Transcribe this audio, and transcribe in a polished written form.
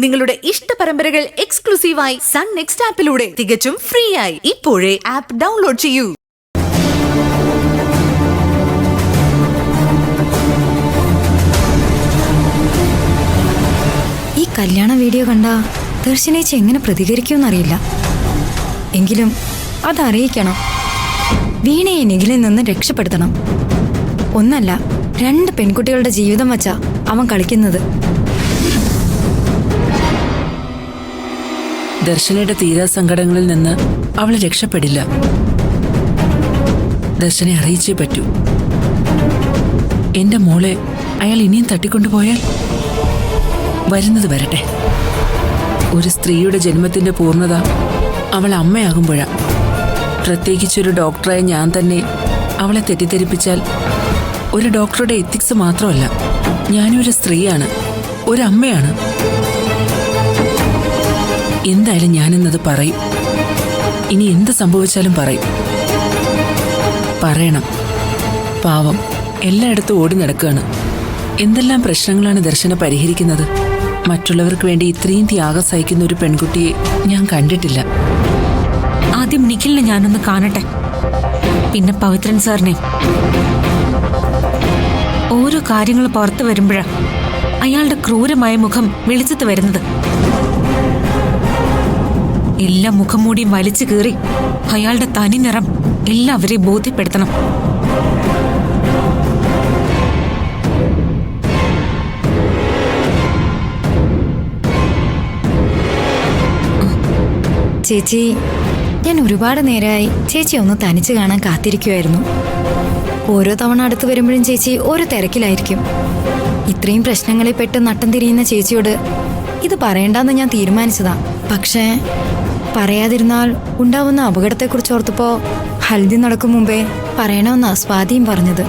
നിങ്ങളുടെ ഇഷ്ട പരമ്പരകൾ എക്സ്ക്ലൂസീവായി സൺ നെക്സ്റ്റ് ആപ്പിലൂടെ തികച്ചും ഫ്രീ ആയി ഇപ്പോഴേ ആപ്പ് ഡൗൺലോഡ് ചെയ്യൂ. ഈ കല്യാണ വീഡിയോ കണ്ട ദർശനേച്ചി എങ്ങനെ പ്രതികരിക്കുമെന്നറിയില്ല. എങ്കിലും അതറിയിക്കണം. വീണയെ നിഖിലിൽ നിന്ന് രക്ഷപ്പെടുത്തണം. ഒന്നല്ല 2 പെൺകുട്ടികളുടെ ജീവിതം വച്ചാ അവൻ കളിക്കുന്നത്. ദർശനയുടെ തീരാ സങ്കടങ്ങളിൽ നിന്ന് അവൾ രക്ഷപ്പെടില്ല. ദർശനെ അറിയിച്ചേ പറ്റൂ. എന്റെ മോളെ അയാൾ ഇനിയും തട്ടിക്കൊണ്ടുപോയാൽ വരുന്നത് വരട്ടെ. ഒരു സ്ത്രീയുടെ ജന്മത്തിന്റെ പൂർണ്ണത അവൾ അമ്മയാകുമ്പോഴാ. പ്രത്യേകിച്ചൊരു ഡോക്ടറായ ഞാൻ തന്നെ അവളെ തെറ്റിദ്ധരിപ്പിച്ചാൽ ഒരു ഡോക്ടറുടെ എത്തിക്സ് മാത്രമല്ല, ഞാനൊരു സ്ത്രീയാണ്, ഒരു അമ്മയാണ്. എന്തായാലും ഞാനിന്നത് പറയും. ഇനി എന്ത് സംഭവിച്ചാലും പറയും. പറയണം. പാവം എല്ലായിടത്തും ഓടി നടക്കുകയാണ്. എന്തെല്ലാം പ്രശ്നങ്ങളാണ് ദർശന പരിഹരിക്കുന്നത്. മറ്റുള്ളവർക്ക് വേണ്ടി ഇത്രയും ത്യാഗം സഹിക്കുന്ന ഒരു പെൺകുട്ടിയെ ഞാൻ കണ്ടിട്ടില്ല. ആദ്യം നിഖിലിനെ ഞാനൊന്ന് കാണട്ടെ, പിന്നെ പവിത്രൻ സാറിനെ. ഓരോ കാര്യങ്ങൾ പുറത്തു വരുമ്പോഴാ അയാളുടെ ക്രൂരമായ മുഖം വെളിച്ചത്ത് വരുന്നത്. എല്ലാ മുഖം മൂടിയും വലിച്ചു കീറി അയാളുടെ തനി നിറം എല്ലാവരെയും ബോധ്യപ്പെടുത്തണം. ചേച്ചി, ഞാൻ ഒരുപാട് നേരമായി ചേച്ചി ഒന്ന് തനിച്ച് കാണാൻ കാത്തിരിക്കുമായിരുന്നു. ഓരോ തവണ അടുത്ത് വരുമ്പോഴും ചേച്ചി ഓരോ തിരക്കിലായിരിക്കും. ഇത്രയും പ്രശ്നങ്ങളിൽ പെട്ട് നട്ടം തിരിയുന്ന ചേച്ചിയോട് ഇത് പറയണ്ടെന്ന് ഞാൻ തീരുമാനിച്ചതാ. പക്ഷേ പറയാതിരുന്നാൽ ഉണ്ടാവുന്ന അപകടത്തെക്കുറിച്ച് ഓർത്തപ്പോ ഹൽദി നടക്കും മുമ്പേ പറയണമെന്നാ സ്വാതിയും പറഞ്ഞത്.